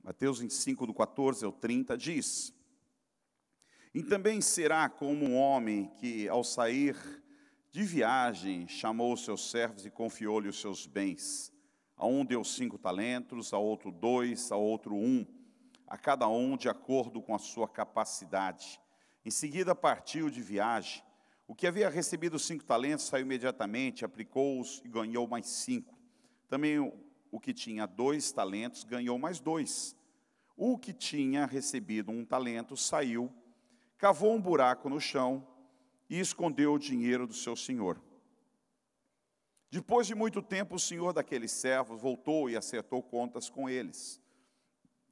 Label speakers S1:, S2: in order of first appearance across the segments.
S1: Mateus 25, do 14 ao 30, diz: E também será como um homem que, ao sair de viagem, chamou os seus servos e confiou-lhe os seus bens. A um deu 5 talentos, a outro 2, a outro 1, a cada um de acordo com a sua capacidade. Em seguida partiu de viagem. O que havia recebido 5 talentos saiu imediatamente, aplicou-os e ganhou mais 5. Também o que tinha 2 talentos ganhou mais 2. O que tinha recebido 1 talento saiu, cavou um buraco no chão e escondeu o dinheiro do seu senhor. Depois de muito tempo, o senhor daqueles servos voltou e acertou contas com eles.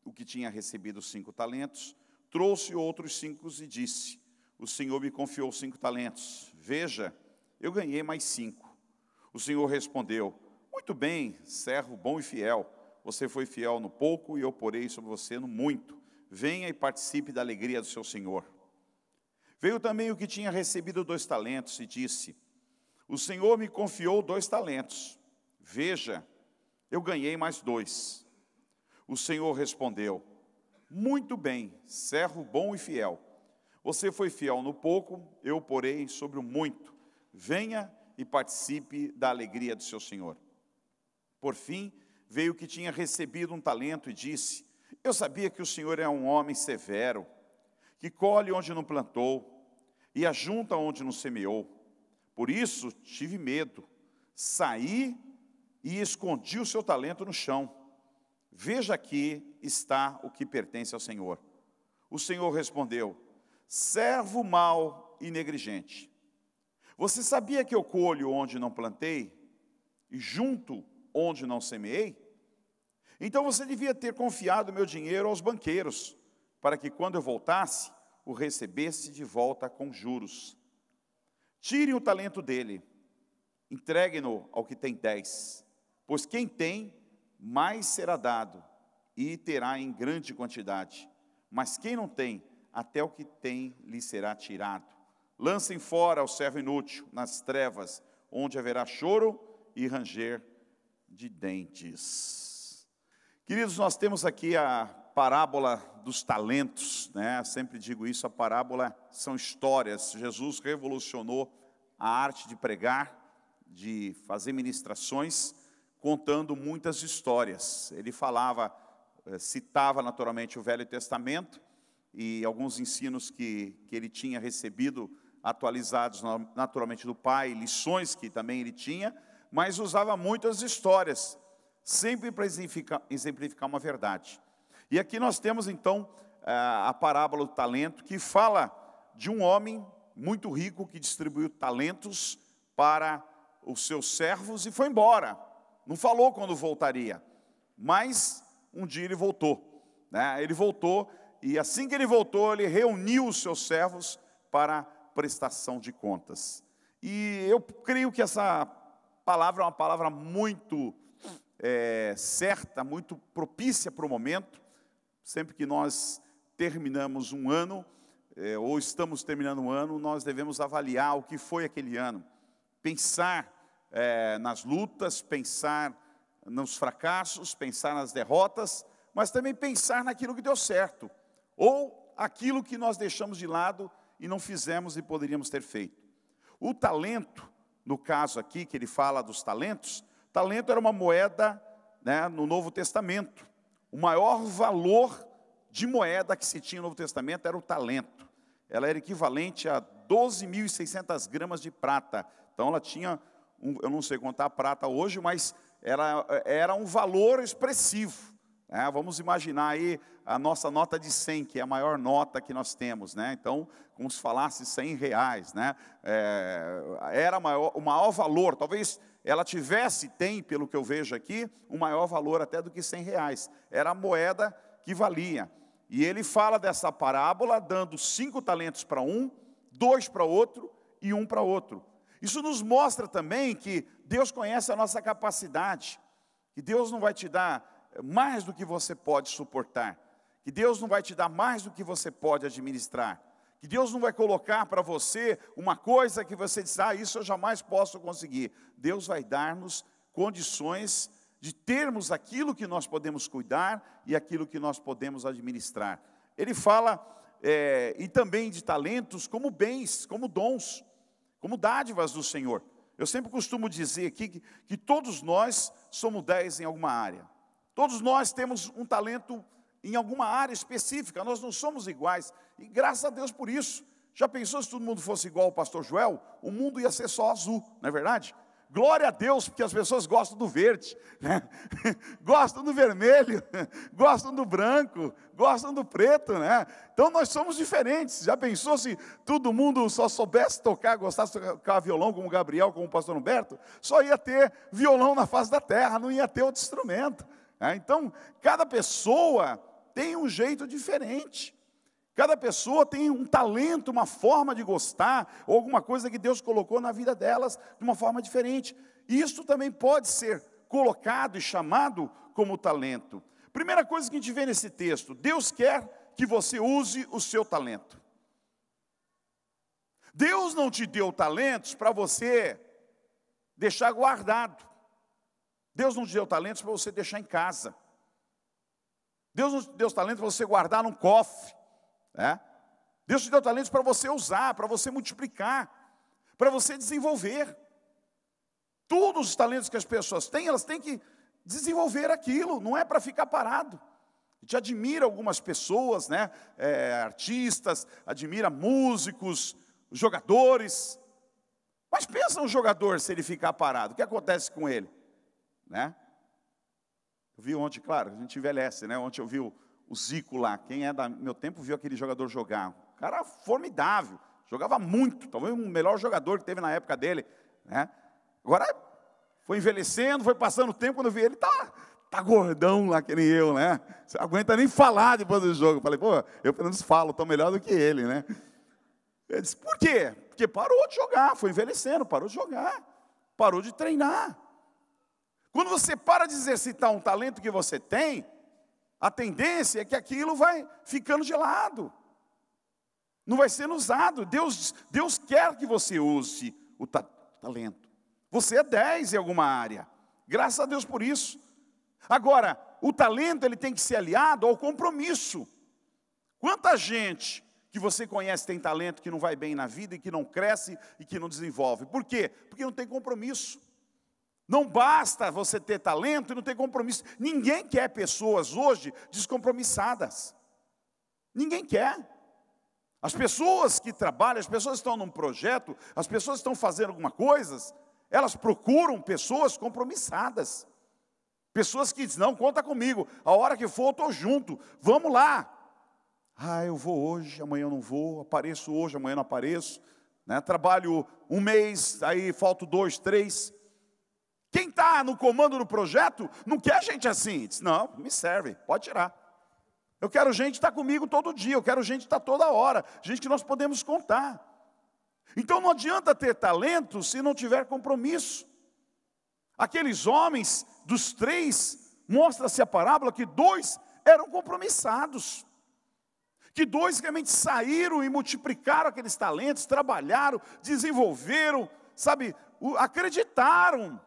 S1: O que tinha recebido 5 talentos, trouxe outros 5 e disse: O senhor me confiou 5 talentos. Veja, eu ganhei mais 5. O senhor respondeu: Muito bem, servo bom e fiel. Você foi fiel no pouco e eu porei sobre você no muito. Venha e participe da alegria do seu senhor. Veio também o que tinha recebido 2 talentos e disse: O senhor me confiou 2 talentos. Veja, eu ganhei mais 2. O senhor respondeu: Muito bem, servo bom e fiel. Você foi fiel no pouco, eu porei sobre o muito. Venha e participe da alegria do seu senhor. Por fim, veio o que tinha recebido 1 talento e disse: Eu sabia que o senhor é um homem severo, que colhe onde não plantou e ajunta onde não semeou. Por isso tive medo, saí e escondi o seu talento no chão. Veja, aqui está o que pertence ao senhor. O senhor respondeu: Servo mau e negligente. Você sabia que eu colho onde não plantei e junto onde não semeei? Então você devia ter confiado meu dinheiro aos banqueiros, para que quando eu voltasse, o recebesse de volta com juros. Tirem o talento dele, entregue-no ao que tem 10, pois quem tem, mais será dado, e terá em grande quantidade. Mas quem não tem, até o que tem lhe será tirado. Lancem fora o servo inútil nas trevas, onde haverá choro e ranger de dentes. Queridos, nós temos aqui a parábola dos talentos, né? Sempre digo isso, a parábola são histórias. Jesus revolucionou a arte de pregar, de fazer ministrações, contando muitas histórias. Ele falava, citava naturalmente o Velho Testamento e alguns ensinos que ele tinha recebido, atualizados naturalmente do Pai, lições que também ele tinha, mas usava muitas histórias, sempre para exemplificar uma verdade. E aqui nós temos então a parábola do talento, que fala de um homem muito rico que distribuiu talentos para os seus servos e foi embora. Não falou quando voltaria, mas um dia ele voltou, né? Ele voltou e assim que ele voltou, ele reuniu os seus servos para prestação de contas. E eu creio que essa palavra é uma palavra muito certa, muito propícia para o momento. Sempre que nós terminamos um ano, ou estamos terminando um ano, nós devemos avaliar o que foi aquele ano. Pensar nas lutas, pensar nos fracassos, pensar nas derrotas, mas também pensar naquilo que deu certo, ou aquilo que nós deixamos de lado e não fizemos e poderíamos ter feito. O talento, no caso aqui, que ele fala dos talentos, talento era uma moeda, né, no Novo Testamento. O maior valor de moeda que se tinha no Novo Testamento era o talento. Ela era equivalente a 12.600 gramas de prata. Então ela tinha, eu não sei contar a prata hoje, mas era um valor expressivo. Vamos imaginar aí a nossa nota de 100, que é a maior nota que nós temos, né? Então, como se falasse R$100, né? Era o maior valor, talvez ela tem, pelo que eu vejo aqui, um maior valor até do que R$100. Era a moeda que valia. E ele fala dessa parábola, dando 5 talentos para um, 2 para outro e 1 para outro. Isso nos mostra também que Deus conhece a nossa capacidade, que Deus não vai te dar mais do que você pode suportar, que Deus não vai te dar mais do que você pode administrar, que Deus não vai colocar para você uma coisa que você diz: isso eu jamais posso conseguir. Deus vai dar-nos condições de termos aquilo que nós podemos cuidar e aquilo que nós podemos administrar. Ele fala, e também de talentos como bens, como dons, como dádivas do Senhor. Eu sempre costumo dizer aqui que todos nós somos 10 em alguma área. Todos nós temos um talento em alguma área específica, nós não somos iguais. E graças a Deus por isso. Já pensou se todo mundo fosse igual ao pastor Joel? O mundo ia ser só azul, não é verdade? Glória a Deus, porque as pessoas gostam do verde, né? Gostam do vermelho, gostam do branco, gostam do preto, né? Então nós somos diferentes. Já pensou se todo mundo só soubesse tocar, gostasse de tocar violão como o Gabriel, como o pastor Humberto? Só ia ter violão na face da terra, não ia ter outro instrumento, né? Então, cada pessoa tem um jeito diferente. Cada pessoa tem um talento, uma forma de gostar, ou alguma coisa que Deus colocou na vida delas de uma forma diferente. E isso também pode ser colocado e chamado como talento. Primeira coisa que a gente vê nesse texto: Deus quer que você use o seu talento. Deus não te deu talentos para você deixar guardado. Deus não te deu talentos para você deixar em casa. Deus não te deu talentos para você guardar num cofre. Deus te deu talentos para você usar, para você multiplicar, para você desenvolver. Todos os talentos que as pessoas têm, elas têm que desenvolver aquilo, não é para ficar parado. A gente admira algumas pessoas, né? Artistas, admira músicos, jogadores. Mas pensa um jogador se ele ficar parado, o que acontece com ele? Né? Eu vi ontem, claro, a gente envelhece, né? Ontem eu vi o Zico lá, quem é do meu tempo viu aquele jogador jogar, um cara formidável, jogava muito, talvez o melhor jogador que teve na época dele, né? Agora foi envelhecendo, foi passando o tempo, quando eu vi ele, tá gordão lá que nem eu, né? Você não aguenta nem falar depois do jogo. Eu falei, pô, eu pelo menos falo, estou melhor do que ele, né? Eu disse, por quê? Porque parou de jogar, foi envelhecendo, parou de jogar, parou de treinar. Quando você para de exercitar um talento que você tem, a tendência é que aquilo vai ficando de lado. Não vai sendo usado. Deus quer que você use o talento. Você é 10 em alguma área. Graças a Deus por isso. Agora, o talento ele tem que ser aliado ao compromisso. Quanta gente que você conhece tem talento que não vai bem na vida e que não cresce e que não desenvolve. Por quê? Porque não tem compromisso. Não basta você ter talento e não ter compromisso. Ninguém quer pessoas hoje descompromissadas. Ninguém quer. As pessoas que trabalham, as pessoas que estão num projeto, as pessoas que estão fazendo alguma coisa, elas procuram pessoas compromissadas. Pessoas que dizem, não, conta comigo, a hora que for eu estou junto, vamos lá. Eu vou hoje, amanhã eu não vou, apareço hoje, amanhã não apareço. Né? Trabalho um mês, aí falto 2, 3. Quem está no comando do projeto não quer gente assim. Diz, não, me serve, pode tirar. Eu quero gente que está comigo todo dia, eu quero gente que está toda hora, gente que nós podemos contar. Então não adianta ter talento se não tiver compromisso. Aqueles homens, dos 3, mostra-se a parábola que 2 eram compromissados. Que 2 realmente saíram e multiplicaram aqueles talentos, trabalharam, desenvolveram, sabe, acreditaram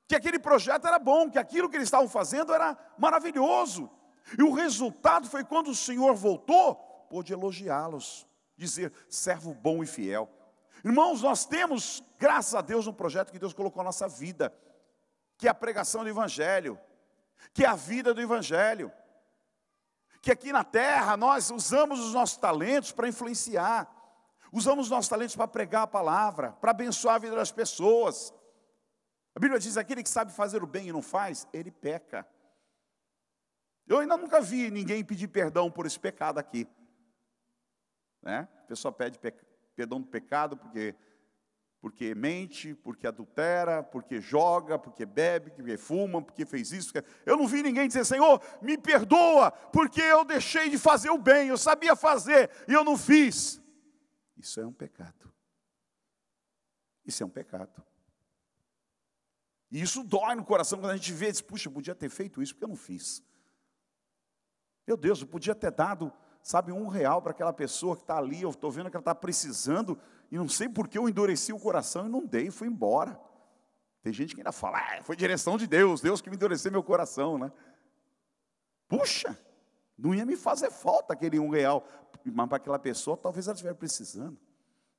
S1: que aquele projeto era bom, que aquilo que eles estavam fazendo era maravilhoso. E o resultado foi quando o Senhor voltou, pôde elogiá-los, dizer, servo bom e fiel. Irmãos, nós temos, graças a Deus, um projeto que Deus colocou na nossa vida, que é a pregação do Evangelho, que é a vida do Evangelho. Que aqui na terra nós usamos os nossos talentos para influenciar, usamos os nossos talentos para pregar a palavra, para abençoar a vida das pessoas. A Bíblia diz, aquele que sabe fazer o bem e não faz, ele peca. Eu ainda nunca vi ninguém pedir perdão por esse pecado aqui. Né? A pessoa pede perdão do pecado porque mente, porque adultera, porque joga, porque bebe, porque fuma, porque fez isso. Eu não vi ninguém dizer, Senhor, me perdoa, porque eu deixei de fazer o bem, eu sabia fazer e eu não fiz. Isso é um pecado. Isso é um pecado. E isso dói no coração quando a gente vê e diz, puxa, eu podia ter feito isso porque eu não fiz. Meu Deus, eu podia ter dado, sabe, R$1 para aquela pessoa que está ali, eu estou vendo que ela está precisando, e não sei porque eu endureci o coração e não dei, fui embora. Tem gente que ainda fala, foi direção de Deus, Deus que me endureceu meu coração, né? Puxa, não ia me fazer falta aquele R$1, mas para aquela pessoa, talvez ela estiver precisando.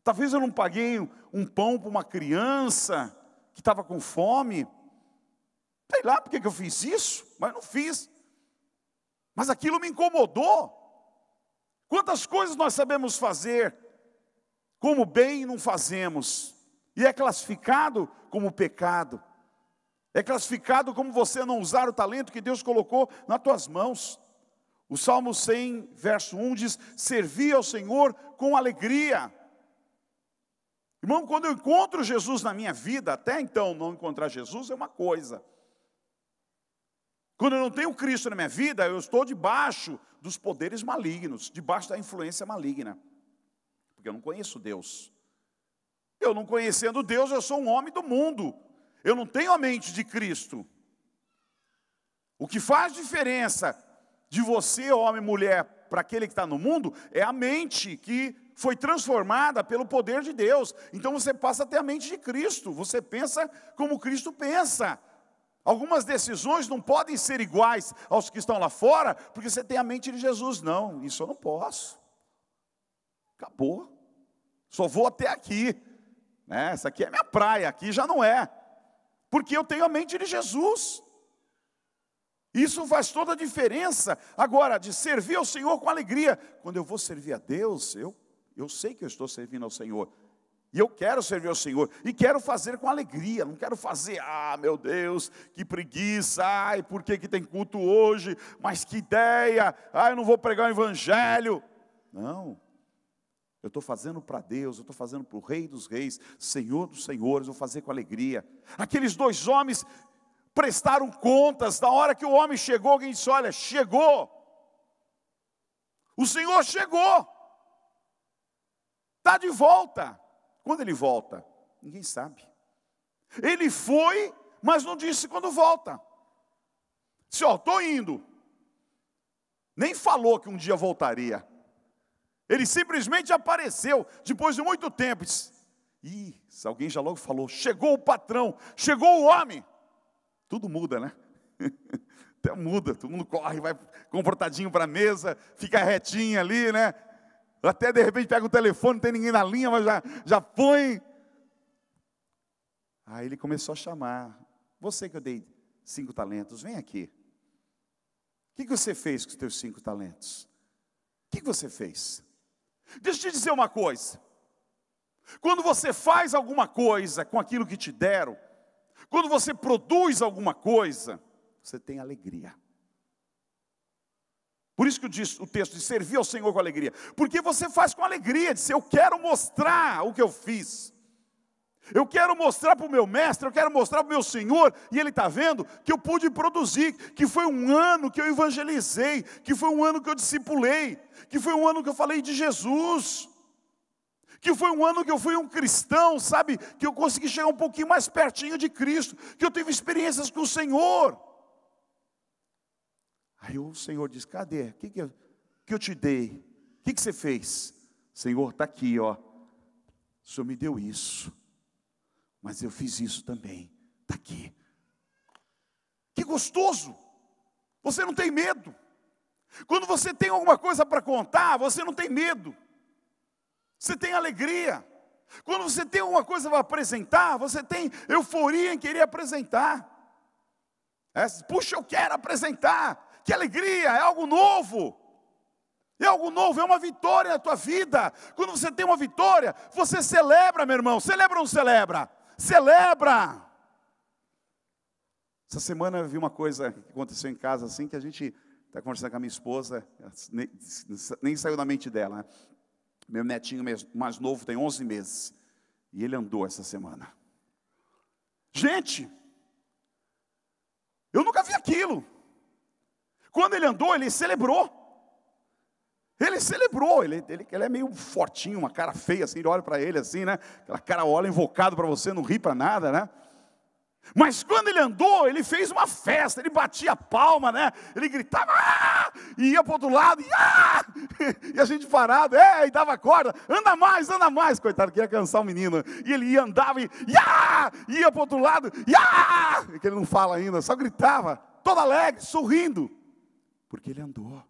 S1: Talvez eu não paguei um pão para uma criança que estava com fome. Sei lá porque que eu fiz isso, mas não fiz. Mas aquilo me incomodou. Quantas coisas nós sabemos fazer, como bem não fazemos, e é classificado como pecado. É classificado como você não usar o talento que Deus colocou nas tuas mãos. O Salmo 100, verso 1 diz, servi ao Senhor com alegria. Irmão, quando eu encontro Jesus na minha vida, até então não encontrar Jesus é uma coisa. Quando eu não tenho Cristo na minha vida, eu estou debaixo dos poderes malignos, debaixo da influência maligna. Porque eu não conheço Deus. Eu não conhecendo Deus, eu sou um homem do mundo. Eu não tenho a mente de Cristo. O que faz diferença de você, homem e mulher, para aquele que está no mundo, é a mente que foi transformada pelo poder de Deus. Então você passa a ter a mente de Cristo. Você pensa como Cristo pensa. Algumas decisões não podem ser iguais aos que estão lá fora, porque você tem a mente de Jesus. Não, isso eu não posso. Acabou. Só vou até aqui. Essa aqui é minha praia, aqui já não é. Porque eu tenho a mente de Jesus. Isso faz toda a diferença. Agora, de servir ao Senhor com alegria. Quando eu vou servir a Deus, eu sei que eu estou servindo ao Senhor. E eu quero servir ao Senhor. E quero fazer com alegria. Não quero fazer, meu Deus, que preguiça. Por que tem culto hoje? Mas que ideia. Eu não vou pregar o evangelho. Não. Eu estou fazendo para Deus, eu estou fazendo para o Rei dos Reis, Senhor dos Senhores, eu vou fazer com alegria. Aqueles dois homens prestaram contas. Na hora que o homem chegou, alguém disse, olha, chegou. O Senhor chegou. Está de volta. Quando ele volta? Ninguém sabe. Ele foi, mas não disse quando volta. Disse, estou indo. Nem falou que um dia voltaria. Ele simplesmente apareceu, depois de muito tempo. Disse, alguém já logo falou, chegou o patrão, chegou o homem. Tudo muda, né? Até muda, todo mundo corre, vai comportadinho para a mesa, fica retinho ali, né? Até de repente pega o telefone, não tem ninguém na linha, mas já põe. Aí ele começou a chamar. Você que eu dei 5 talentos, vem aqui. O que você fez com os teus 5 talentos? O que você fez? Deixa eu te dizer uma coisa. Quando você faz alguma coisa com aquilo que te deram, quando você produz alguma coisa, você tem alegria. Por isso que o texto diz, servir ao Senhor com alegria. Porque você faz com alegria, diz, eu quero mostrar o que eu fiz. Eu quero mostrar para o meu mestre, eu quero mostrar para o meu Senhor, e Ele está vendo que eu pude produzir, que foi um ano que eu evangelizei, que foi um ano que eu discipulei, que foi um ano que eu falei de Jesus, que foi um ano que eu fui um cristão, sabe, que eu consegui chegar um pouquinho mais pertinho de Cristo, que eu tive experiências com o Senhor. Aí o Senhor diz, cadê? O que eu te dei? O que você fez? Senhor, está aqui, ó. O Senhor me deu isso. Mas eu fiz isso também. Está aqui. Que gostoso. Você não tem medo. Quando você tem alguma coisa para contar, você não tem medo. Você tem alegria. Quando você tem alguma coisa para apresentar, você tem euforia em querer apresentar. Puxa, eu quero apresentar. Que alegria, é algo novo. É algo novo, é uma vitória na tua vida. Quando você tem uma vitória, você celebra, meu irmão. Celebra ou não celebra? Celebra! Essa semana eu vi uma coisa que aconteceu em casa assim, que a gente está conversando com a minha esposa, nem saiu da mente dela, né? Meu netinho mais novo tem 11 meses, e ele andou essa semana. Gente, eu nunca vi aquilo. Quando ele andou, ele celebrou. Ele celebrou, ele é meio fortinho, uma cara feia assim, ele olha para ele assim, né? Aquela cara olha invocado para você, não ri para nada, né? Mas quando ele andou, ele fez uma festa, ele batia a palma, né? Ele gritava, ah! E ia para o outro lado, ah! E a gente parado, e dava corda, anda mais, coitado, queria cansar o menino. E ele ia, andava, ia para o outro lado, que ele não fala ainda, só gritava, todo alegre, sorrindo, porque ele andou.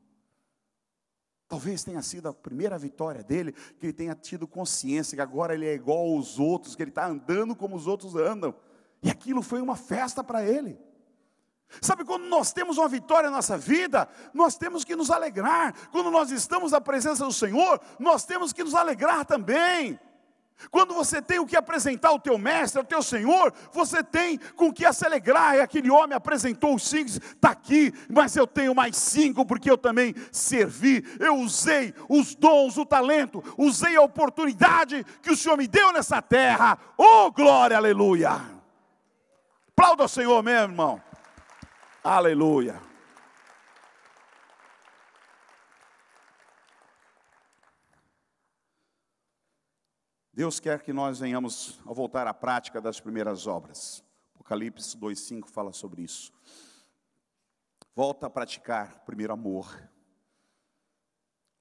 S1: Talvez tenha sido a primeira vitória dele, que ele tenha tido consciência que agora ele é igual aos outros, que ele está andando como os outros andam. E aquilo foi uma festa para ele. Sabe, quando nós temos uma vitória na nossa vida, nós temos que nos alegrar. Quando nós estamos na presença do Senhor, nós temos que nos alegrar também. Quando você tem o que apresentar ao teu mestre, ao teu Senhor, você tem com o que se alegrar. E aquele homem apresentou os 5, está aqui, mas eu tenho mais 5, porque eu também servi. Eu usei os dons, o talento, usei a oportunidade que o Senhor me deu nessa terra. Oh, glória, aleluia! Aplauda ao Senhor mesmo, irmão. Aleluia. Deus quer que nós venhamos a voltar à prática das primeiras obras. Apocalipse 2:5 fala sobre isso. Volta a praticar o primeiro amor.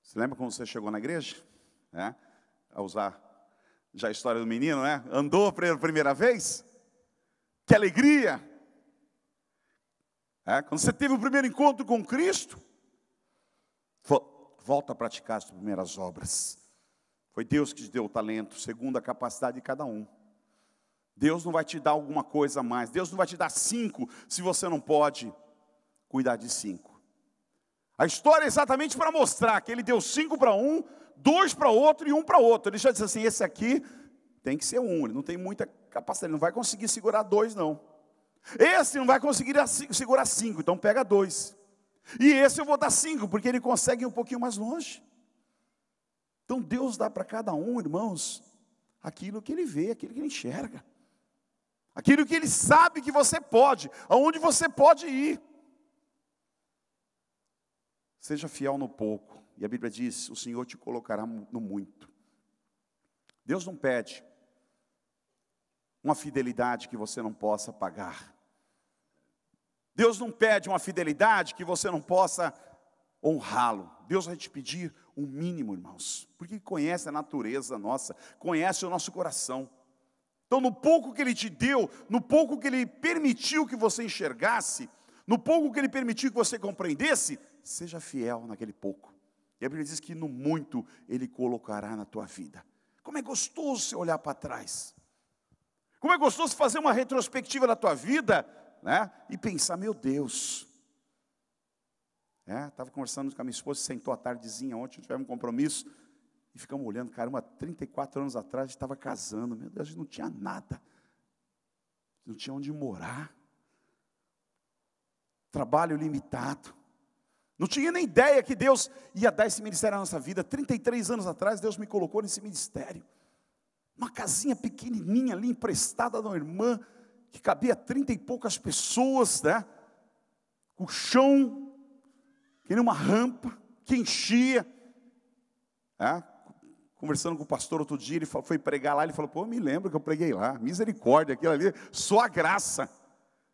S1: Você lembra quando você chegou na igreja? A usar já a história do menino, né? Andou pela primeira vez? Que alegria! Quando você teve o primeiro encontro com Cristo, volta a praticar as primeiras obras. Foi Deus que te deu o talento, segundo a capacidade de cada um. Deus não vai te dar alguma coisa a mais. Deus não vai te dar 5, se você não pode cuidar de 5. A história é exatamente para mostrar que Ele deu 5 para um, 2 para outro e 1 para outro. Ele já disse assim, esse aqui tem que ser 1, ele não tem muita capacidade, ele não vai conseguir segurar 2 não. Esse não vai conseguir segurar 5, então pega 2. E esse eu vou dar 5, porque ele consegue ir um pouquinho mais longe. Então Deus dá para cada um, irmãos, aquilo que Ele vê, aquilo que Ele enxerga. Aquilo que Ele sabe que você pode, aonde você pode ir. Seja fiel no pouco. E a Bíblia diz, o Senhor te colocará no muito. Deus não pede uma fidelidade que você não possa pagar. Deus não pede uma fidelidade que você não possa honrá-lo. Deus vai te pedir um mínimo, irmãos, porque Ele conhece a natureza nossa, conhece o nosso coração. Então, no pouco que Ele te deu, no pouco que Ele permitiu que você enxergasse, no pouco que Ele permitiu que você compreendesse, seja fiel naquele pouco. E a Bíblia diz que no muito Ele colocará na tua vida. Como é gostoso você olhar para trás. Como é gostoso fazer uma retrospectiva da tua vida, né? E pensar, meu Deus. Estava conversando com a minha esposa, sentou à tardezinha ontem, tivemos um compromisso, e ficamos olhando, caramba, 34 anos atrás a gente estava casando, meu Deus, a gente não tinha nada, não tinha onde morar, trabalho limitado, não tinha nem ideia que Deus ia dar esse ministério à nossa vida. 33 anos atrás Deus me colocou nesse ministério, uma casinha pequenininha ali, emprestada de uma irmã, que cabia 30 e poucas pessoas, né? O chão, que nem uma rampa, que enchia. Conversando com o pastor outro dia, ele foi pregar lá, ele falou, pô, eu me lembro que eu preguei lá, misericórdia, aquilo ali, só a graça.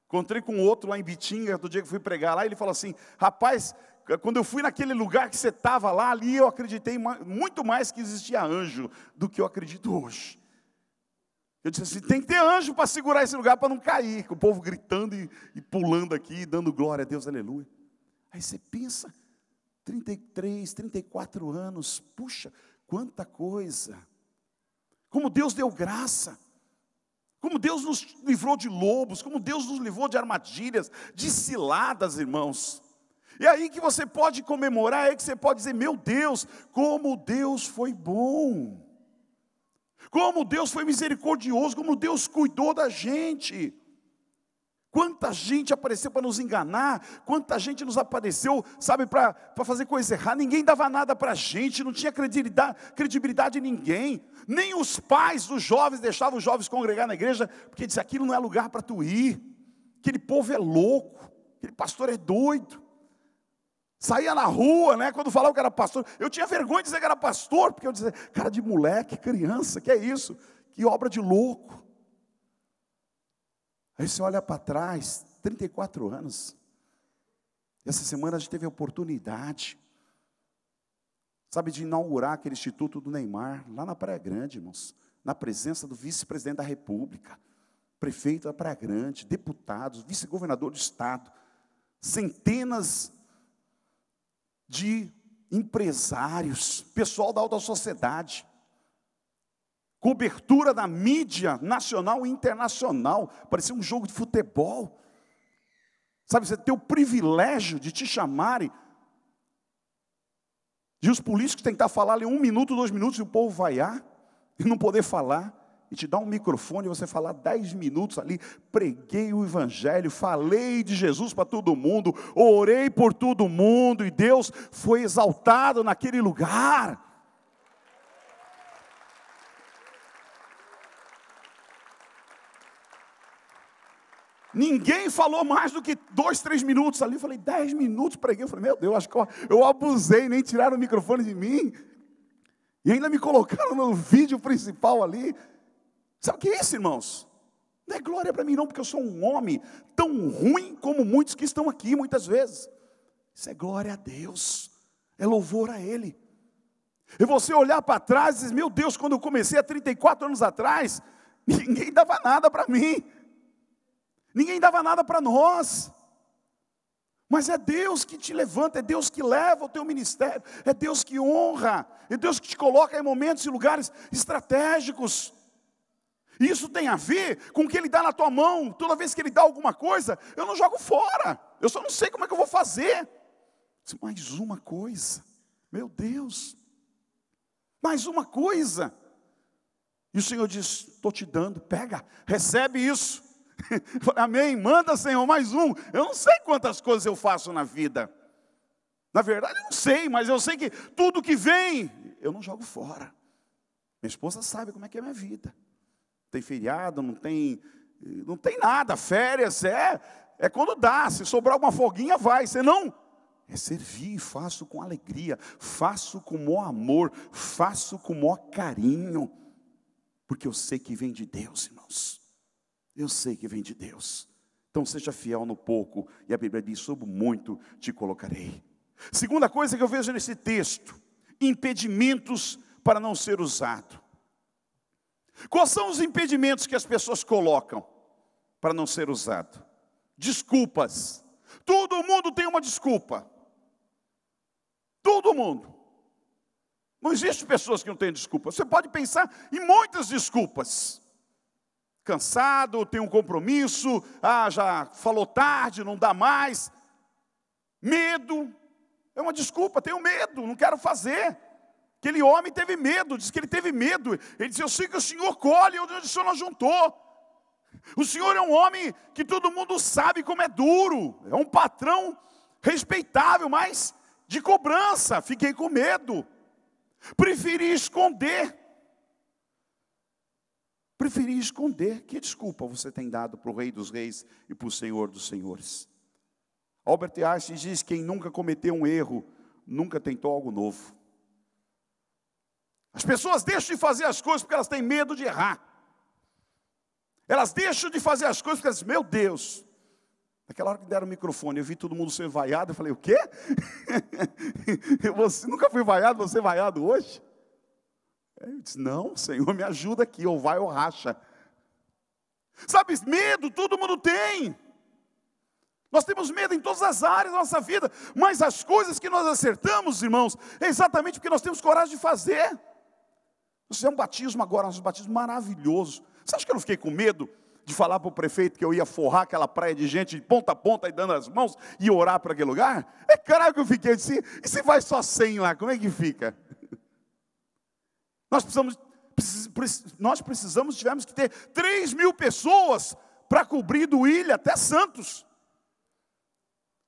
S1: Encontrei com outro lá em Bitinga, outro dia que fui pregar lá, ele falou assim, rapaz, quando eu fui naquele lugar que você estava lá, ali eu acreditei muito mais que existia anjo, do que eu acredito hoje. Eu disse assim, tem que ter anjo para segurar esse lugar, para não cair, com o povo gritando e pulando aqui, dando glória a Deus, aleluia. Aí você pensa, 33, 34 anos, puxa, quanta coisa. Como Deus deu graça. Como Deus nos livrou de lobos, como Deus nos livrou de armadilhas, de ciladas, irmãos. E aí que você pode comemorar, é que você pode dizer, meu Deus, como Deus foi bom. Como Deus foi misericordioso, como Deus cuidou da gente. Quanta gente apareceu para nos enganar, quanta gente nos apareceu, sabe, para fazer coisa errada. Ninguém dava nada para a gente, não tinha credibilidade em ninguém. Nem os pais dos jovens deixavam os jovens congregar na igreja, porque diziam, aquilo não é lugar para tu ir. Aquele povo é louco, aquele pastor é doido. Saía na rua, né, quando falava que era pastor, eu tinha vergonha de dizer que era pastor, porque eu dizia, cara de moleque, criança, que é isso? Que obra de louco. Aí você olha para trás, 34 anos. Essa semana a gente teve a oportunidade, sabe, de inaugurar aquele Instituto do Neymar, lá na Praia Grande, irmãos. Na presença do vice-presidente da República, prefeito da Praia Grande, deputados, vice-governador do estado, centenas de empresários, pessoal da alta sociedade, cobertura da mídia nacional e internacional, parecia um jogo de futebol. Sabe, você tem o privilégio de te chamarem, de os políticos tentar falar ali 1 minuto, 2 minutos, e o povo vaiar, e não poder falar, e te dar um microfone, e você falar 10 minutos ali, preguei o evangelho, falei de Jesus para todo mundo, orei por todo mundo, e Deus foi exaltado naquele lugar. Ninguém falou mais do que 2, 3 minutos ali. Eu falei, 10 minutos preguei. Eu falei, meu Deus, acho que eu abusei, nem tiraram o microfone de mim. E ainda me colocaram no vídeo principal ali. Sabe o que é isso, irmãos? Não é glória para mim não, porque eu sou um homem tão ruim como muitos que estão aqui, muitas vezes. Isso é glória a Deus, é louvor a Ele. E você olhar para trás e dizer, meu Deus, quando eu comecei há 34 anos atrás, ninguém dava nada para mim. Ninguém dava nada para nós. Mas é Deus que te levanta, é Deus que leva o teu ministério, é Deus que honra, é Deus que te coloca em momentos e lugares estratégicos. E isso tem a ver com o que Ele dá na tua mão. Toda vez que Ele dá alguma coisa, eu não jogo fora. Eu só não sei como é que eu vou fazer. Mais uma coisa, meu Deus, mais uma coisa. E o Senhor diz, estou te dando, pega, recebe isso. Amém, manda, Senhor, mais um. Eu não sei quantas coisas eu faço na vida. Na verdade eu não sei, mas eu sei que tudo que vem, eu não jogo fora. Minha esposa sabe como é que é a minha vida. Não tem feriado, não tem nada. Férias é quando dá. Se sobrar alguma folguinha, vai. Senão, é servir. Faço com alegria, faço com o maior amor, faço com o maior carinho, porque eu sei que vem de Deus, irmãos. Eu sei que vem de Deus. Então seja fiel no pouco, e a Bíblia diz, sobre muito te colocarei. Segunda coisa que eu vejo nesse texto, impedimentos para não ser usado. Quais são os impedimentos que as pessoas colocam para não ser usado? Desculpas. Todo mundo tem uma desculpa. Todo mundo. Não existe pessoas que não têm desculpa. Você pode pensar em muitas desculpas. Cansado, tem um compromisso, já falou tarde, não dá mais. Medo, é uma desculpa, tenho medo, não quero fazer. Aquele homem teve medo, diz que ele teve medo. Ele disse, eu sei que o Senhor colhe onde o Senhor não juntou. O Senhor é um homem que todo mundo sabe como é duro. É um patrão respeitável, mas de cobrança. Fiquei com medo. Preferi esconder. Preferi esconder. Que desculpa você tem dado para o Rei dos Reis e para o Senhor dos Senhores? Albert Einstein diz que quem nunca cometeu um erro, nunca tentou algo novo. As pessoas deixam de fazer as coisas porque elas têm medo de errar. Elas deixam de fazer as coisas porque elas dizem, meu Deus. Naquela hora que deram o microfone, eu vi todo mundo ser vaiado, eu falei, o quê? Você nunca foi vaiado, você é vaiado hoje? Eu disse, não, Senhor, me ajuda aqui, ou vai ou racha. Sabe, medo todo mundo tem. Nós temos medo em todas as áreas da nossa vida, mas as coisas que nós acertamos, irmãos, é exatamente porque nós temos coragem de fazer. Nós fizemos um batismo agora, um batismo maravilhoso. Você acha que eu não fiquei com medo de falar para o prefeito que eu ia forrar aquela praia de gente de ponta a ponta e dando as mãos e orar para aquele lugar? É claro que eu fiquei, eu disse, e se vai só 100 lá, como é que fica? Tivemos que ter 3.000 pessoas para cobrir do Ilha até Santos.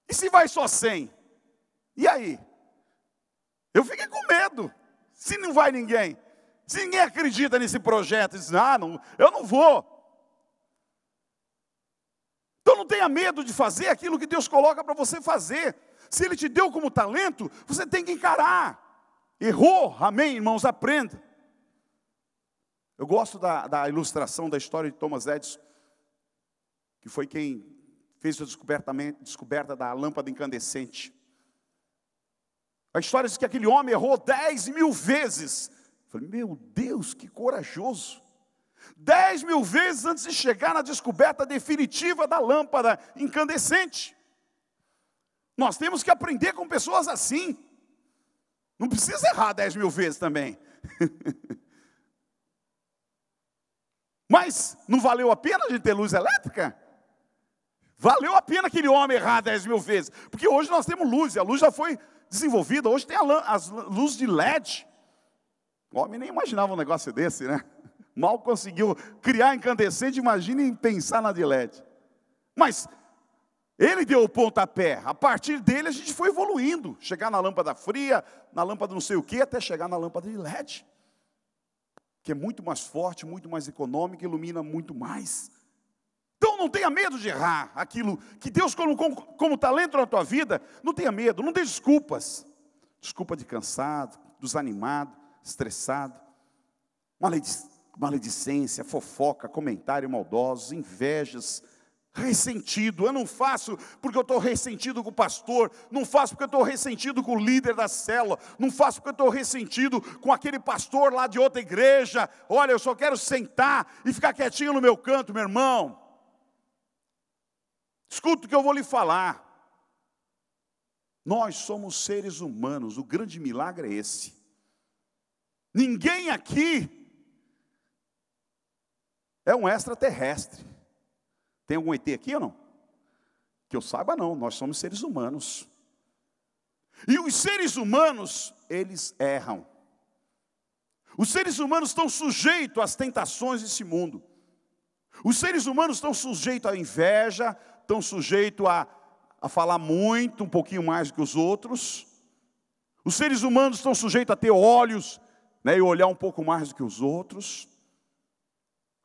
S1: E se vai só 100? E aí? Eu fiquei com medo. Se não vai ninguém, se ninguém acredita nesse projeto, diz, não, eu não vou. Então não tenha medo de fazer aquilo que Deus coloca para você fazer. Se Ele te deu como talento, você tem que encarar. Errou, amém, irmãos, aprenda. Eu gosto da ilustração da história de Thomas Edison. que foi quem fez a descoberta da lâmpada incandescente. A história diz que aquele homem errou 10.000 vezes. Eu falei, meu Deus, que corajoso. 10.000 vezes antes de chegar na descoberta definitiva da lâmpada incandescente. Nós temos que aprender com pessoas assim. Não precisa errar 10.000 vezes também. Mas não valeu a pena a gente ter luz elétrica? Valeu a pena aquele homem errar 10.000 vezes. Porque hoje nós temos luz, e a luz já foi desenvolvida. Hoje tem as luzes de LED. O homem nem imaginava um negócio desse, né? Mal conseguiu criar incandescente, imagine pensar na de LED. Mas ele deu o pontapé. A partir dele a gente foi evoluindo. Chegar na lâmpada fria, na lâmpada não sei o quê, até chegar na lâmpada de LED. Que é muito mais forte, muito mais econômica, ilumina muito mais. Então não tenha medo de errar aquilo que Deus colocou como talento na tua vida. Não tenha medo, não dê desculpas. Desculpa de cansado, desanimado, estressado. Maledicência, fofoca, comentário maldosos, invejas, ressentido. Eu não faço porque eu estou ressentido com o pastor. Não faço porque eu estou ressentido com o líder da célula. Não faço porque eu estou ressentido com aquele pastor lá de outra igreja. Olha, eu só quero sentar e ficar quietinho no meu canto, meu irmão. Escuta o que eu vou lhe falar. Nós somos seres humanos. O grande milagre é esse. Ninguém aqui é um extraterrestre. Tem algum ET aqui ou não? Que eu saiba não, nós somos seres humanos. E os seres humanos, eles erram. Os seres humanos estão sujeitos às tentações desse mundo. Os seres humanos estão sujeitos à inveja, estão sujeitos a falar muito, um pouquinho mais do que os outros. Os seres humanos estão sujeitos a ter olhos, né, e olhar um pouco mais do que os outros.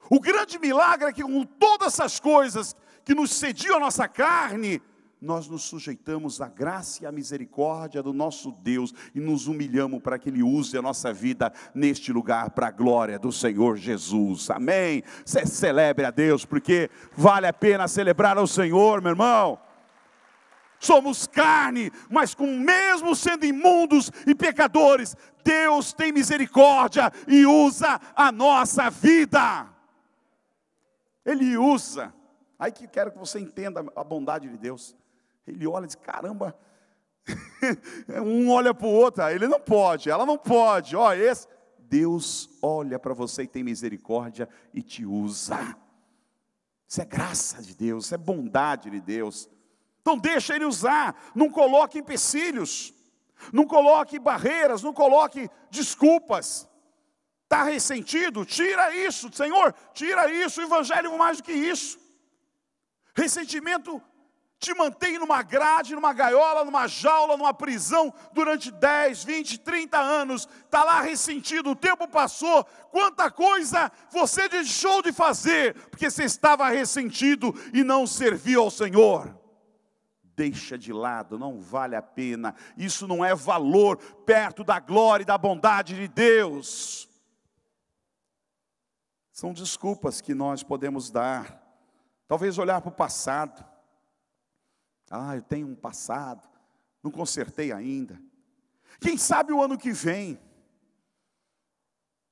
S1: O grande milagre é que com todas essas coisas que nos cediam a nossa carne, nós nos sujeitamos à graça e à misericórdia do nosso Deus e nos humilhamos para que Ele use a nossa vida neste lugar para a glória do Senhor Jesus. Amém? Você celebre a Deus, porque vale a pena celebrar ao Senhor, meu irmão. Somos carne, mas mesmo sendo imundos e pecadores, Deus tem misericórdia e usa a nossa vida. Ele usa. Aí que quero que você entenda a bondade de Deus. Ele olha e diz, caramba, um olha para o outro, ele não pode, ela não pode, ó, esse. Deus olha para você e tem misericórdia e te usa. Isso é graça de Deus, isso é bondade de Deus. Então deixa Ele usar, não coloque empecilhos, não coloque barreiras, não coloque desculpas. Está ressentido? Tira isso, Senhor, tira isso, o Evangelho é mais do que isso. Ressentimento te mantém numa grade, numa gaiola, numa jaula, numa prisão, durante 10, 20, 30 anos, está lá ressentido, o tempo passou, quanta coisa você deixou de fazer, porque você estava ressentido e não serviu ao Senhor. Deixa de lado, não vale a pena, isso não é valor perto da glória e da bondade de Deus. São desculpas que nós podemos dar, talvez olhar para o passado. Ah, eu tenho um passado, não consertei ainda. Quem sabe o ano que vem?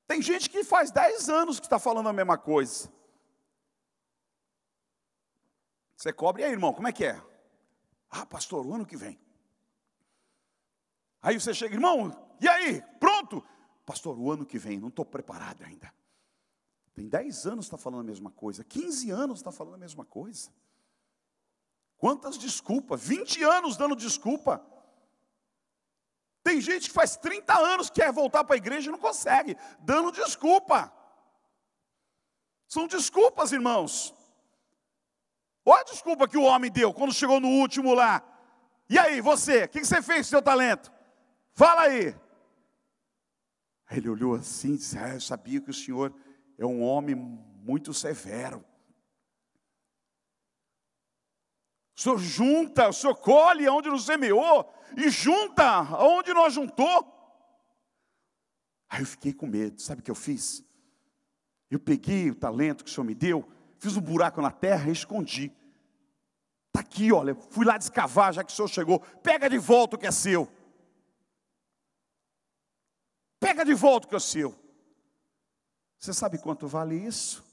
S1: Tem gente que faz 10 anos que está falando a mesma coisa. Você cobra, e aí, irmão, como é que é? Ah, pastor, o ano que vem. Aí você chega, irmão, e aí, pronto? Pastor, o ano que vem, não estou preparado ainda. Tem 10 anos que está falando a mesma coisa, 15 anos está falando a mesma coisa. Quantas desculpas, 20 anos dando desculpa. Tem gente que faz 30 anos que quer voltar para a igreja e não consegue, dando desculpa. São desculpas, irmãos. Olha a desculpa que o homem deu quando chegou no último lá. E aí, você, o que você fez com o seu talento? Fala aí. Aí ele olhou assim e disse, eu sabia que o senhor é um homem muito severo. O senhor junta, o senhor colhe onde nos semeou e junta onde nós juntou. Aí eu fiquei com medo, sabe o que eu fiz? Eu peguei o talento que o senhor me deu, fiz um buraco na terra e escondi. Está aqui, olha, fui lá descavar, já que o senhor chegou. Pega de volta o que é seu. Pega de volta o que é seu. Você sabe quanto vale isso?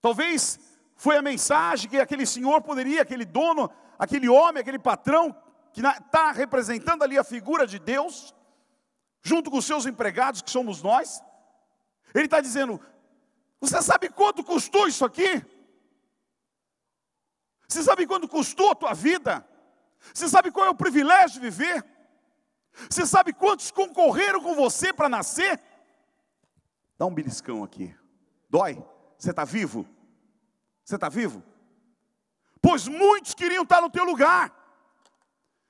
S1: Talvez foi a mensagem que aquele senhor poderia, aquele dono, aquele homem, aquele patrão, que está representando ali a figura de Deus, junto com os seus empregados, que somos nós. Ele está dizendo, você sabe quanto custou isso aqui? Você sabe quanto custou a tua vida? Você sabe qual é o privilégio de viver? Você sabe quantos concorreram com você para nascer? Dá um beliscão aqui. Dói? Você está vivo? Você está vivo? Pois muitos queriam estar no teu lugar.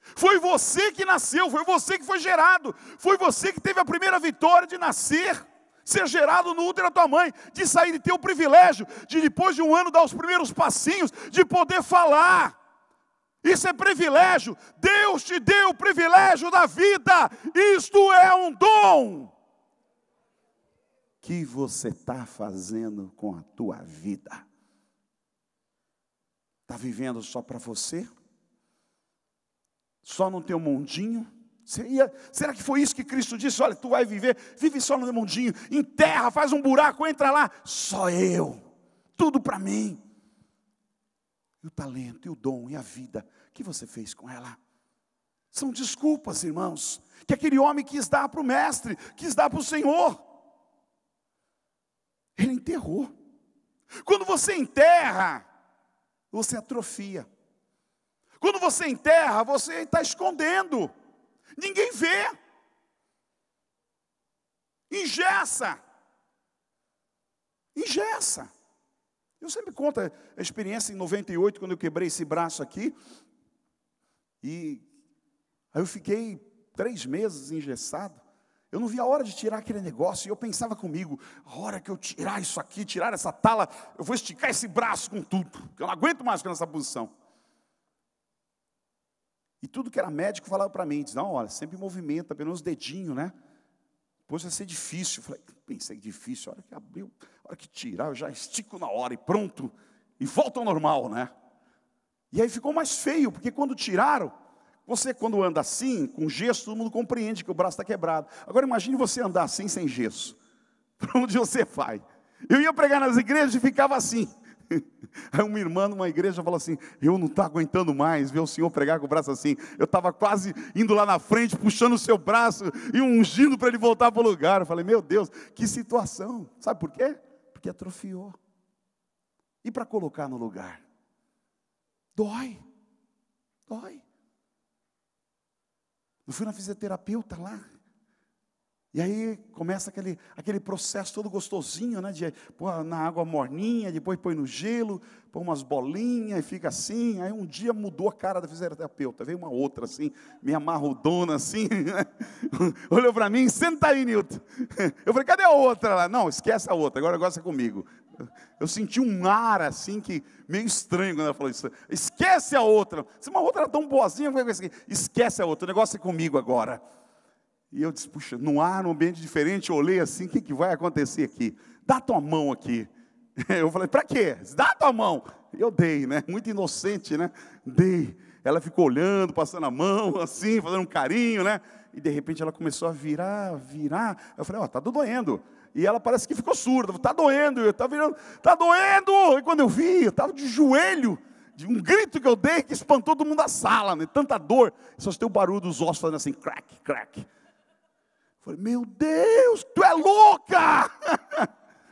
S1: Foi você que nasceu, foi você que foi gerado. Foi você que teve a primeira vitória de nascer. Ser gerado no útero da tua mãe, de sair e ter o privilégio, de depois de um ano dar os primeiros passinhos, de poder falar. Isso é privilégio. Deus te deu o privilégio da vida. Isto é um dom. O que você está fazendo com a tua vida? Está vivendo só para você? Só no teu mundinho? Será que foi isso que Cristo disse? Olha, tu vai viver, vive só no teu mundinho, enterra, faz um buraco, entra lá, só eu, tudo para mim. E o talento, e o dom, e a vida, o que você fez com ela? São desculpas, irmãos, que aquele homem quis dar para o mestre, quis dar para o Senhor. Ele enterrou. Quando você enterra, você atrofia. Quando você enterra, você está escondendo. Ninguém vê. Engessa. Engessa. Eu sempre conto a experiência em 98, quando eu quebrei esse braço aqui. E aí eu fiquei 3 meses engessado. Eu não via a hora de tirar aquele negócio. E eu pensava comigo, a hora que eu tirar isso aqui, tirar essa tala, eu vou esticar esse braço com tudo. Porque eu não aguento mais ficar nessa posição. E tudo que era médico falava para mim, diz, não, olha, sempre movimenta, pelo menos os dedinhos, né? Depois vai ser difícil. Eu falei, pensei difícil, a hora que abriu, a hora que tirar, eu já estico na hora e pronto. E volta ao normal, né? E aí ficou mais feio, porque quando tiraram, você quando anda assim, com gesso, todo mundo compreende que o braço está quebrado. Agora imagine você andar assim, sem gesso. Para onde você vai? Eu ia pregar nas igrejas e ficava assim. Aí uma irmã numa igreja falou assim, eu não estou aguentando mais ver o senhor pregar com o braço assim. Eu estava quase indo lá na frente, puxando o seu braço e ungindo para ele voltar para o lugar. Eu falei, meu Deus, que situação. Sabe por quê? Porque atrofiou. E para colocar no lugar? Dói. Dói. Eu fui na fisioterapeuta lá. E aí começa aquele processo todo gostosinho, né? De pôr na água morninha, depois põe no gelo, põe umas bolinhas e fica assim. Aí um dia mudou a cara da fisioterapeuta. Veio uma outra assim, meio amarrudona assim. Olhou para mim, senta aí, Nilton. Eu falei, cadê a outra lá? Não, esquece a outra, agora o negócio é comigo. Eu senti um ar assim, que meio estranho quando ela falou isso. Esquece a outra. Se uma outra era tão boazinha, esquece a outra, o negócio é comigo agora. E eu disse, puxa, no ar, num ambiente diferente, eu olhei assim, o que vai acontecer aqui? Dá tua mão aqui. Eu falei, para quê? Dá tua mão. Eu dei, né? Muito inocente, né? Dei. Ela ficou olhando, passando a mão, assim, fazendo um carinho, né? E de repente ela começou a virar. Eu falei, ó, tá doendo. E ela parece que ficou surda. Tá doendo, tá virando, tá doendo. E quando eu vi, eu estava de joelho. De um grito que eu dei que espantou todo mundo da sala, né? Tanta dor. Só tem o barulho dos ossos fazendo assim, crack, crack. Falei, meu Deus, tu é louca,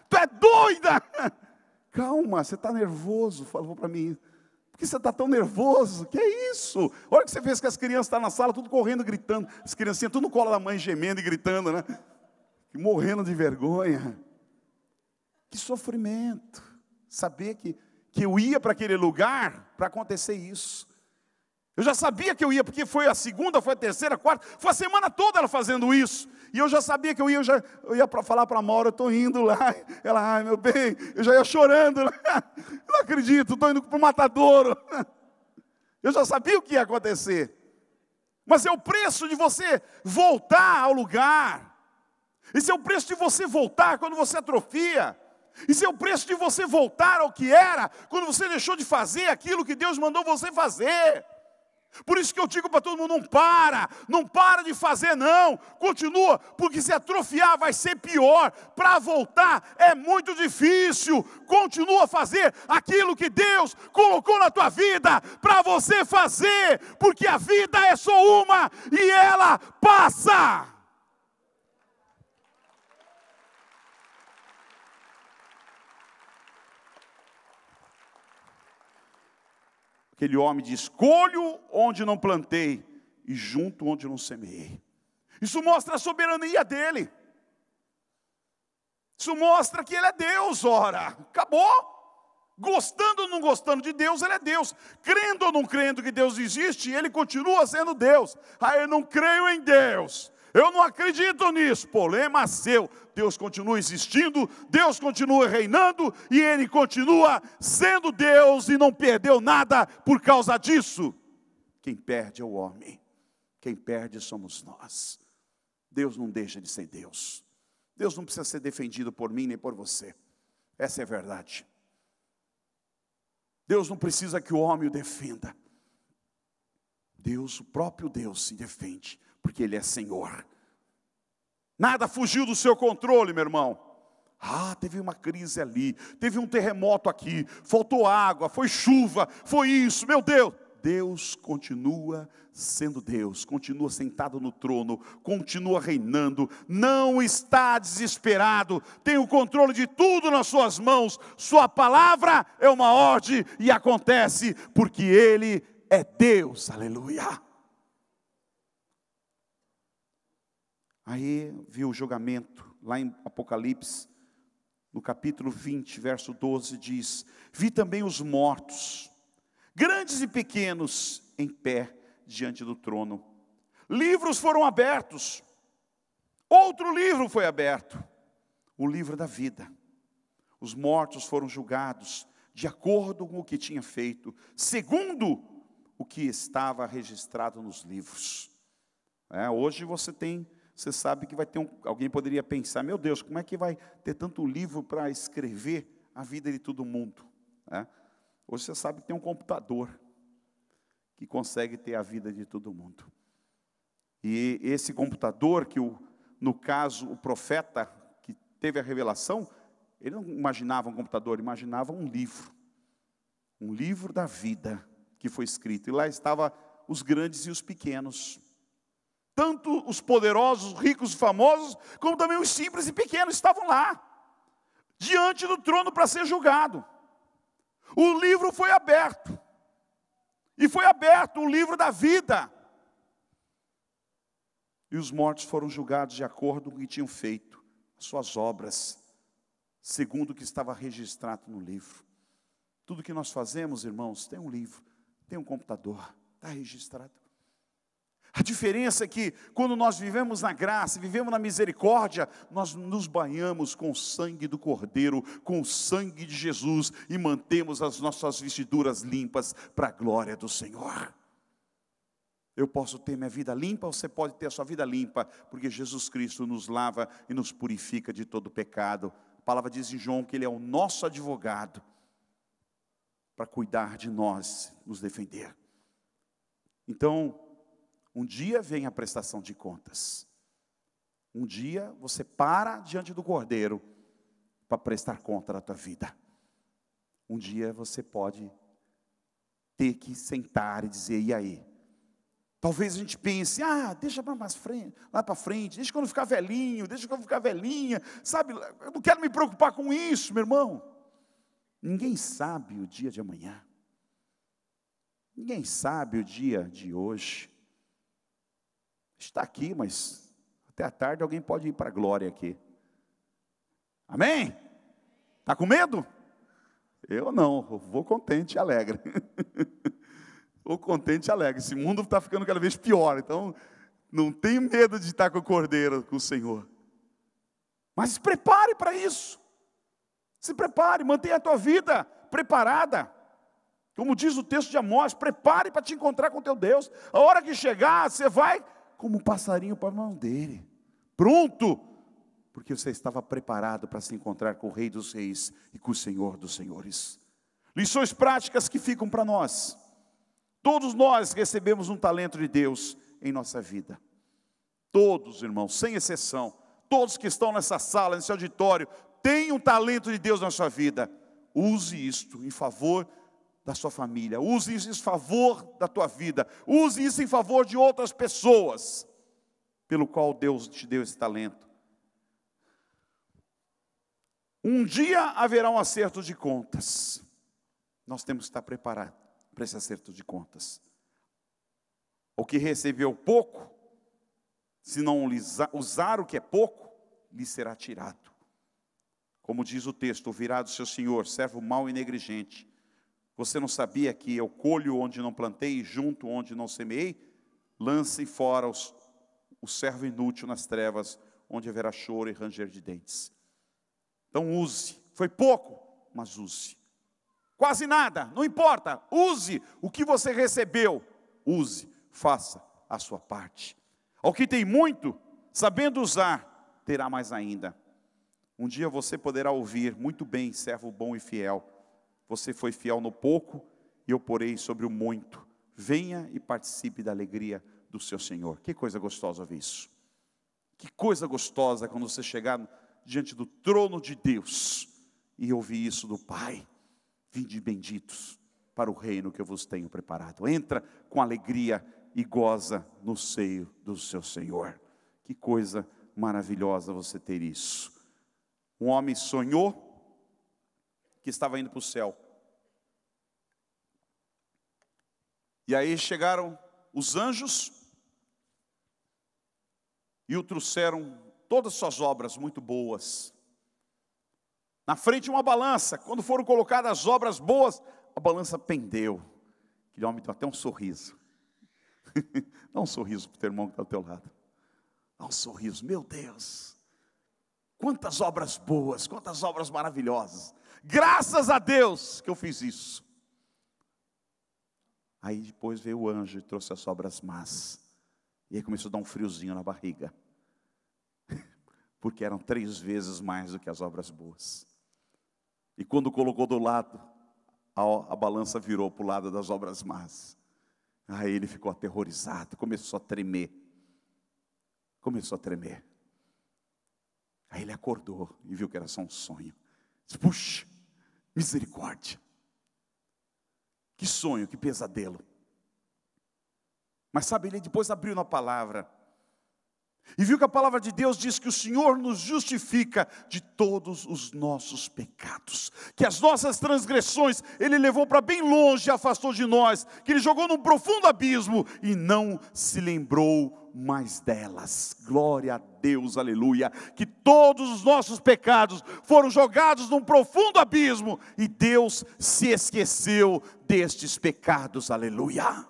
S1: tu é doida. Calma, você está nervoso, falou para mim. Por que você está tão nervoso? Que é isso? Olha o que você fez que as crianças estão na sala, tudo correndo, gritando. As criancinhas tudo no colo da mãe, gemendo e gritando, né? E morrendo de vergonha. Que sofrimento. Saber que eu ia para aquele lugar para acontecer isso. Eu já sabia que eu ia, porque foi a segunda, foi a terceira, a quarta, foi a semana toda ela fazendo isso. E eu já sabia que eu ia para falar para a Maura, eu estou indo lá. Ela, ai meu bem, eu já ia chorando. Não acredito, estou indo para o matadouro. Eu já sabia o que ia acontecer. Mas é o preço de você voltar ao lugar. Esse é o preço de você voltar quando você atrofia. Isso é o preço de você voltar ao que era, quando você deixou de fazer aquilo que Deus mandou você fazer. Por isso que eu digo para todo mundo, não para de fazer não, continua, porque se atrofiar vai ser pior, para voltar é muito difícil, continua a fazer aquilo que Deus colocou na tua vida, para você fazer, porque a vida é só uma, e ela passa. Aquele homem diz: colho onde não plantei e junto onde não semeei. Isso mostra a soberania dele. Isso mostra que ele é Deus, ora. Acabou. Gostando ou não gostando de Deus, ele é Deus. Crendo ou não crendo que Deus existe, ele continua sendo Deus. Ah, eu não creio em Deus. Eu não acredito nisso. Problema seu. Deus continua existindo, Deus continua reinando, e Ele continua sendo Deus, e não perdeu nada por causa disso. Quem perde é o homem, quem perde somos nós. Deus não deixa de ser Deus. Deus não precisa ser defendido por mim nem por você. Essa é a verdade. Deus não precisa que o homem o defenda. Deus, o próprio Deus se defende, porque Ele é Senhor. Nada fugiu do seu controle, meu irmão. Ah, teve uma crise ali, teve um terremoto aqui, faltou água, foi chuva, foi isso, meu Deus. Deus continua sendo Deus, continua sentado no trono, continua reinando, não está desesperado, tem o controle de tudo nas suas mãos. Sua palavra é uma ordem e acontece, porque Ele é Deus, aleluia. Aí viu o julgamento, lá em Apocalipse, no capítulo 20, verso 12, diz: vi também os mortos, grandes e pequenos, em pé diante do trono. Livros foram abertos, outro livro foi aberto, o livro da vida. Os mortos foram julgados de acordo com o que tinha feito, segundo o que estava registrado nos livros. Hoje você sabe que vai ter alguém poderia pensar: meu Deus, como é que vai ter tanto livro para escrever a vida de todo mundo? Hoje você sabe que tem um computador que consegue ter a vida de todo mundo. E esse computador, no caso o profeta que teve a revelação, ele não imaginava um computador, imaginava um livro da vida que foi escrito. E lá estavam os grandes e os pequenos. Tanto os poderosos, ricos e famosos, como também os simples e pequenos estavam lá, diante do trono para ser julgado. O livro foi aberto, e foi aberto o livro da vida. E os mortos foram julgados de acordo com o que tinham feito, as suas obras, segundo o que estava registrado no livro. Tudo que nós fazemos, irmãos, tem um livro, tem um computador, está registrado. A diferença é que quando nós vivemos na graça, vivemos na misericórdia, nós nos banhamos com o sangue do Cordeiro, com o sangue de Jesus, e mantemos as nossas vestiduras limpas para a glória do Senhor. Eu posso ter minha vida limpa, você pode ter a sua vida limpa, porque Jesus Cristo nos lava e nos purifica de todo pecado. A palavra diz em João que Ele é o nosso advogado, para cuidar de nós, nos defender. Então, um dia vem a prestação de contas. Um dia você para diante do Cordeiro para prestar conta da tua vida. Um dia você pode ter que sentar e dizer: e aí? Talvez a gente pense: deixa lá para frente, deixa quando eu ficar velhinho, deixa quando eu ficar velhinha, sabe, eu não quero me preocupar com isso, meu irmão. Ninguém sabe o dia de amanhã. Ninguém sabe o dia de hoje. Está aqui, mas até a tarde alguém pode ir para a glória aqui. Amém? Está com medo? Eu não, vou contente e alegre. Vou contente e alegre. Esse mundo está ficando cada vez pior, então não tenho medo de estar com o Cordeiro, com o Senhor. Mas se prepare para isso. Se prepare, mantenha a tua vida preparada. Como diz o texto de Amós, prepare para te encontrar com teu Deus. A hora que chegar, você vai como um passarinho para a mão dele. Pronto. Porque você estava preparado para se encontrar com o Rei dos Reis e com o Senhor dos Senhores. Lições práticas que ficam para nós. Todos nós recebemos um talento de Deus em nossa vida. Todos, irmãos, sem exceção. Todos que estão nessa sala, nesse auditório, têm um talento de Deus na sua vida. Use isto em favor da sua família. Use isso em favor da tua vida. Use isso em favor de outras pessoas, pelo qual Deus te deu esse talento. Um dia haverá um acerto de contas. Nós temos que estar preparados para esse acerto de contas. O que recebeu pouco, se não usar o que é pouco, lhe será tirado. Como diz o texto, ouvirá do seu senhor, servo mau e negligente. Você não sabia que eu colho onde não plantei e junto onde não semeei? Lance fora o servo inútil nas trevas, onde haverá choro e ranger de dentes. Então use, foi pouco, mas use. Quase nada, não importa, use o que você recebeu, use, faça a sua parte. Ao que tem muito, sabendo usar, terá mais ainda. Um dia você poderá ouvir, muito bem, servo bom e fiel, você foi fiel no pouco, e eu porei sobre o muito. Venha e participe da alegria do seu Senhor. Que coisa gostosa ouvir isso. Que coisa gostosa quando você chegar diante do trono de Deus e ouvir isso do Pai. Vinde benditos para o reino que eu vos tenho preparado. Entra com alegria e goza no seio do seu Senhor. Que coisa maravilhosa você ter isso. Um homem sonhou que estava indo para o céu. E aí chegaram os anjos e o trouxeram todas as suas obras muito boas. Na frente uma balança, quando foram colocadas as obras boas, a balança pendeu. Aquele homem deu até um sorriso. Dá um sorriso para o teu irmão que está ao teu lado. Dá um sorriso, meu Deus. Quantas obras boas, quantas obras maravilhosas. Graças a Deus que eu fiz isso. Aí depois veio o anjo e trouxe as obras más. E aí começou a dar um friozinho na barriga. Porque eram 3 vezes mais do que as obras boas. E quando colocou do lado, a balança virou para o lado das obras más. Aí ele ficou aterrorizado, começou a tremer. Começou a tremer. Aí ele acordou e viu que era só um sonho. Disse, puxa, misericórdia. Que sonho, que pesadelo. Mas sabe, ele depois abriu na palavra. E viu que a palavra de Deus diz que o Senhor nos justifica de todos os nossos pecados. Que as nossas transgressões Ele levou para bem longe e afastou de nós. Que Ele jogou num profundo abismo e não se lembrou mais delas. Glória a Deus, aleluia. Que todos os nossos pecados foram jogados num profundo abismo. E Deus se esqueceu destes pecados, aleluia.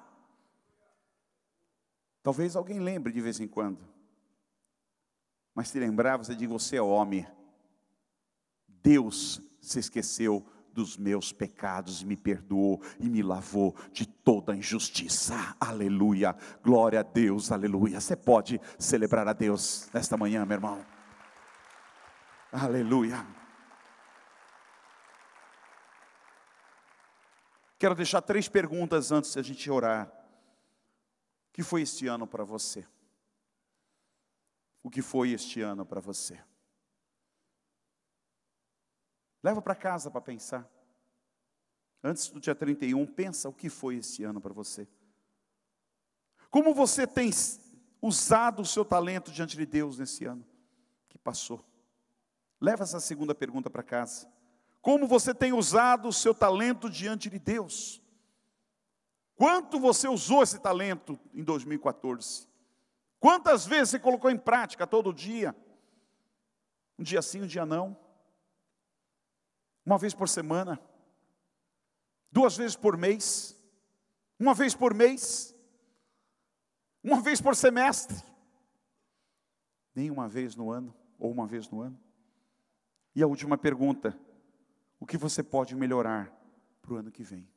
S1: Talvez alguém lembre de vez em quando. Mas se lembrar, você diz, você é homem. Deus se esqueceu dos meus pecados e me perdoou e me lavou de toda a injustiça. Aleluia, glória a Deus, aleluia. Você pode celebrar a Deus nesta manhã, meu irmão. Aleluia. Quero deixar 3 perguntas antes de a gente orar. O que foi este ano para você? O que foi este ano para você? Leva para casa para pensar. Antes do dia 31, pensa o que foi este ano para você. Como você tem usado o seu talento diante de Deus nesse ano que passou? Leva essa segunda pergunta para casa. Como você tem usado o seu talento diante de Deus? Quanto você usou esse talento em 2014? Quantas vezes você colocou em prática todo dia? Um dia sim, um dia não. Uma vez por semana. 2 vezes por mês. Uma vez por mês. Uma vez por semestre. Nem uma vez no ano, ou uma vez no ano. E a última pergunta. O que você pode melhorar para o ano que vem?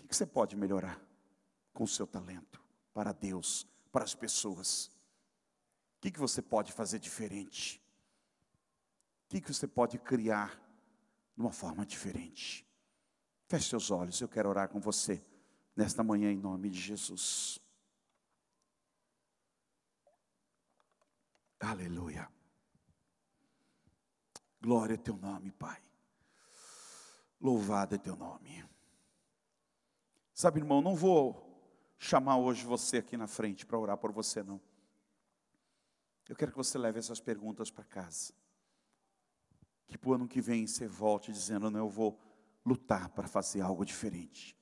S1: O que você pode melhorar com o seu talento para Deus? Para as pessoas. O que você pode fazer diferente? que você pode criar de uma forma diferente? Feche seus olhos, eu quero orar com você nesta manhã em nome de Jesus. Aleluia. Glória a teu nome, Pai. Louvado é teu nome. Sabe, irmão, não vou chamar hoje você aqui na frente para orar por você, não. Eu quero que você leve essas perguntas para casa. Que para o ano que vem você volte dizendo, não, eu vou lutar para fazer algo diferente.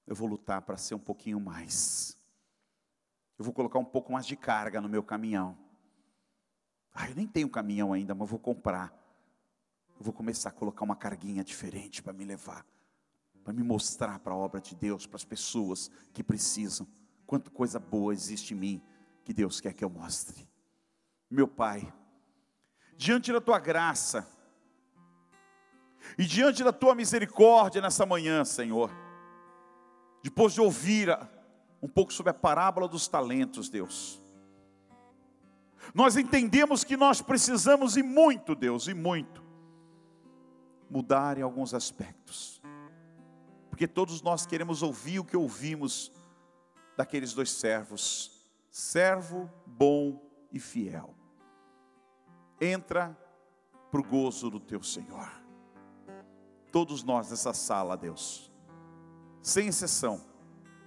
S1: Eu vou lutar para ser um pouquinho mais. Eu vou colocar um pouco mais de carga no meu caminhão. Eu nem tenho caminhão ainda, mas vou comprar. Eu vou começar a colocar uma carguinha diferente para me levar. Para me mostrar para a obra de Deus, para as pessoas que precisam. Quanta coisa boa existe em mim, que Deus quer que eu mostre. Meu Pai, diante da Tua graça, e diante da Tua misericórdia nessa manhã, Senhor, depois de ouvir um pouco sobre a parábola dos talentos, Deus, nós entendemos que nós precisamos, e muito, Deus, e muito, mudar em alguns aspectos, porque todos nós queremos ouvir o que ouvimos daqueles dois servos, servo bom e fiel, entra para o gozo do teu Senhor. Todos nós nessa sala, Deus, sem exceção,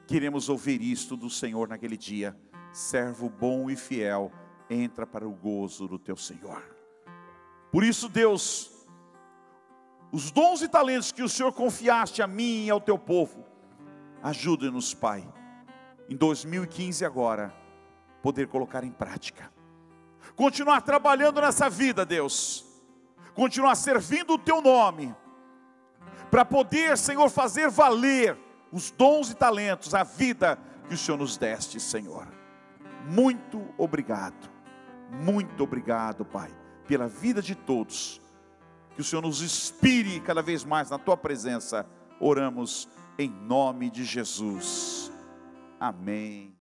S1: queremos ouvir isto do Senhor naquele dia, servo bom e fiel, entra para o gozo do teu Senhor. Por isso, Deus, os dons e talentos que o Senhor confiaste a mim e ao teu povo, ajude-nos, Pai, em 2015 agora, poder colocar em prática, continuar trabalhando nessa vida, Deus, continuar servindo o teu nome, para poder, Senhor, fazer valer os dons e talentos, a vida que o Senhor nos deste, Senhor. Muito obrigado, Pai, pela vida de todos. Que o Senhor nos inspire cada vez mais na Tua presença. Oramos em nome de Jesus. Amém.